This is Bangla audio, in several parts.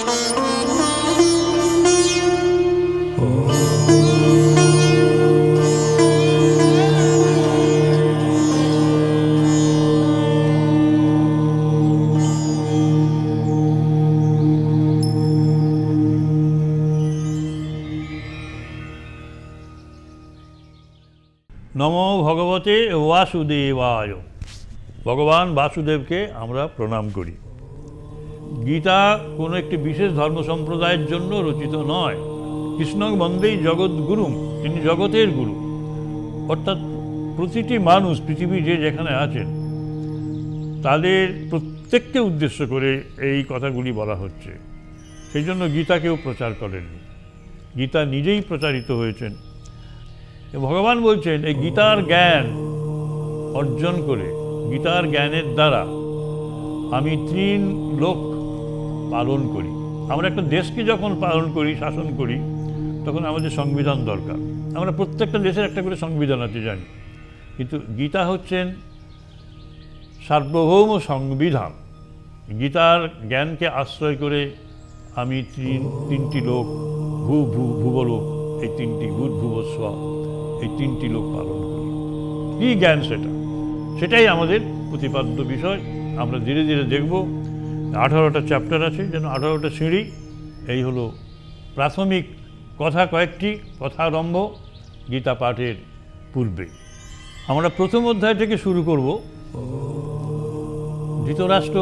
নমো ভগবতে বাসুদেবায়। ভগবান বাসুদেবকে আমরা প্রণাম করি। গীতা কোনো একটি বিশেষ ধর্ম সম্প্রদায়ের জন্য রচিত নয়। কৃষ্ণ বন্দেই জগৎগুরুম, তিনি জগতের গুরু। অর্থাৎ প্রতিটি মানুষ পৃথিবী যে যেখানে আছেন তাদের প্রত্যেককে উদ্দেশ্য করে এই কথাগুলি বলা হচ্ছে। সেই জন্য গীতাকেও প্রচার করেননি, গীতা নিজেই প্রচারিত হয়েছেন। ভগবান বলছেন এই গীতার জ্ঞান অর্জন করে, গীতার জ্ঞানের দ্বারা আমি 3 লোক পালন করি। আমরা একটা দেশকে যখন পালন করি, শাসন করি, তখন আমাদের সংবিধান দরকার। আমরা প্রত্যেকটা দেশের একটা করে সংবিধান আছে জানি, কিন্তু গীতা হচ্ছেন সার্বভৌম সংবিধান। গীতার জ্ঞানকে আশ্রয় করে আমি 3টি লোক, ভূবলোক, এই 3টি ভূর্ভুবস্ব, এই 3টি লোক পালন করি। কী জ্ঞান সেটাই আমাদের প্রতিপাদ্য বিষয়। আমরা ধীরে ধীরে দেখব। 18টা চ্যাপ্টার আছে, যেন 18টা সিঁড়ি। এই হলো প্রাথমিক কথা, কয়েকটি কথারম্ভ গীতা পাঠের পূর্বে। আমরা প্রথম অধ্যায় থেকে শুরু করব। ধৃতরাষ্ট্র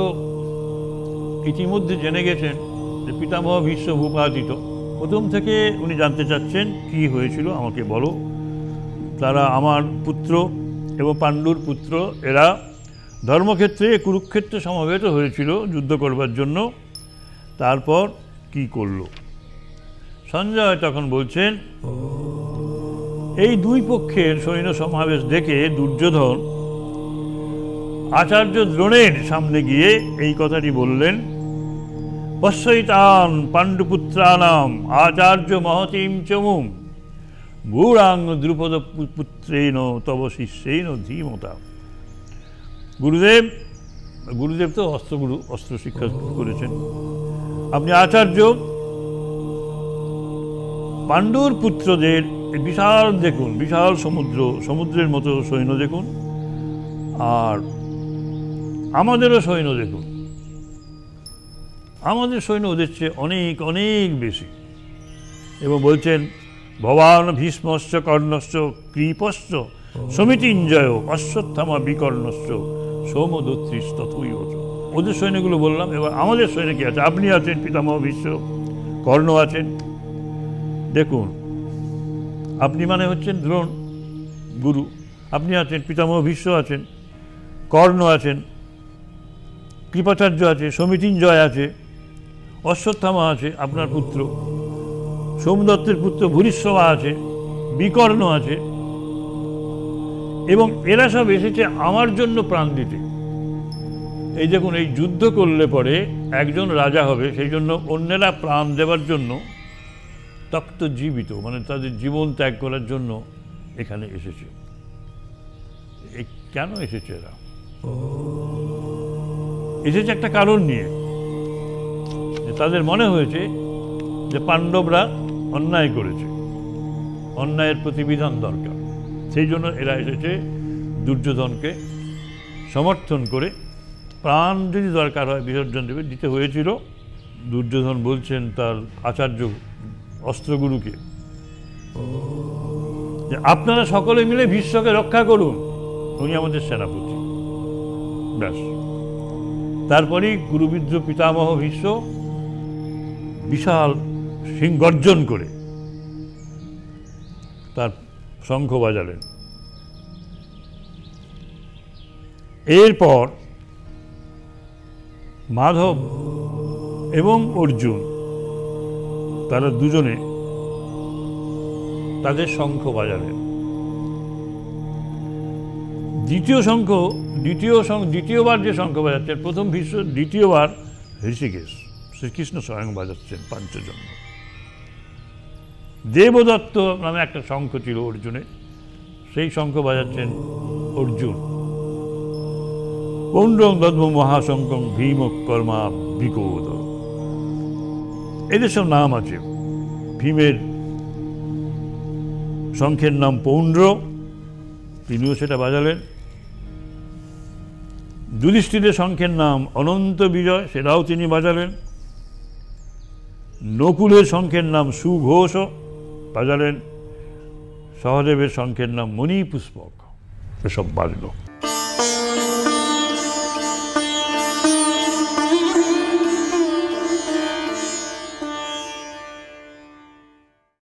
ইতিমধ্যে জেনে গেছেন যে পিতামহ ভীষ্ম ভূপাতিত। প্রথম থেকে উনি জানতে চাচ্ছেন কি হয়েছিল, আমাকে বলো। তারা আমার পুত্র এবং পাণ্ডুর পুত্র, এরা ধর্মক্ষেত্রে কুরুক্ষেত্রে সমবেত হয়েছিল যুদ্ধ করবার জন্য। তারপর কি করল? সঞ্জয় তখন বলছেন, এই 2 পক্ষের সৈন্য সমাবেশ দেখে দুর্যোধন আচার্য দ্রোণের সামনে গিয়ে এই কথাটি বললেন, পশ্যইতান পাণ্ডুপুত্রানাম আচার্য মহতিম চমুম গৌরাং দ্রুপদ পুত্রেণ তব শিষ্যেন ধীমতা। গুরুদেব তো অস্ত্রগুরু, অস্ত্র শিক্ষা করেছেন। আপনি আচার্য, পাণ্ডুর পুত্রদের বিশাল দেখুন, বিশাল সমুদ্রের মতো সৈন্য দেখুন, আর আমাদেরও সৈন্য দেখুন। আমাদের সৈন্য ওদের চেয়ে অনেক অনেক বেশি। এবং বলছেন, ভবান ভীষ্মশ্চ কর্ণশ্চ কৃপশ্চ সমিতিঞ্জয় অশ্বত্থামা বিকর্ণশ্চ সৌমদত্রীস্তথৈব। ওদের সৈন্যগুলো বললাম, এবার আমাদের সৈন্য কি আছে? আপনি আছেন, পিতামহ ভীষ্ম, কর্ণ আছেন। দেখুন, আপনি মানে হচ্ছেন দ্রোণ গুরু, আপনি আছেন, পিতামহ ভীষ্ম আছেন, কর্ণ আছেন, কৃপাচার্য আছে, সমিতিঞ্জয় আছে, অশ্বত্থামা আছে আপনার পুত্র, সোমদত্তের পুত্র ভূরিশ্রবা আছে, বিকর্ণ আছে, এবং এরা সব এসেছে আমার জন্য প্রাণ দিতে। এই দেখুন, এই যুদ্ধ করলে পরে একজন রাজা হবে, সেই জন্য অন্যেরা প্রাণ দেওয়ার জন্য তপ্ত জীবিত, মানে তাদের জীবন ত্যাগ করার জন্য এখানে এসেছে। এই কেন এসেছে এরা? এসেছে একটা কারণ নিয়ে, যে তাদের মনে হয়েছে যে পাণ্ডবরা অন্যায় করেছে, অন্যায়ের প্রতিবিধান দরকার। সেই জন্য এরা এসেছে দুর্যোধনকে সমর্থন করে। প্রাণ যদি দরকার হয় বিসর্জন দেবে, দিতে হয়েছিল। দুর্যোধন বলছেন তার আচার্য অস্ত্রগুরুকে যে আপনারা সকলে মিলে ভীষ্মকে রক্ষা করুন, উনি আমাদের সেনাপতি। ব্যাস, তারপরেই গুরুবিদ্র পিতামহ ভীষ্ম বিশাল সিংগর্জন করে তার শঙ্খ বাজালেন। এরপর মাধব এবং অর্জুন, তারা দুজনে তাদের শঙ্খ বাজালেন। দ্বিতীয়বার যে শঙ্খ বাজাচ্ছেন, প্রথম ভীষ্ম, দ্বিতীয়বার ঋষিকেশ, শ্রীকৃষ্ণ স্বয়ং বাজাচ্ছেন পাঞ্চজন্য। দেবদত্ত নামে একটা শঙ্খ ছিল অর্জুনের, সেই শঙ্খ বাজাচ্ছেন অর্জুন। পৌণ্ড্রং দদ্ম মহাশঙ্কং ভীম কর্মা বিকোদ। এদের সব নাম আছে। ভীমের শঙ্খের নাম পৌন্ড্র, তিনিও সেটা বাজালেন। যুধিষ্ঠিরের শঙ্খের নাম অনন্ত বিজয়, সেটাও তিনি বাজালেন। নকুলের শঙ্খের নাম সুঘোষ বাজালেন। সহদেবের শঙ্খের নাম মণিপুষ্পক, এসব বাজল।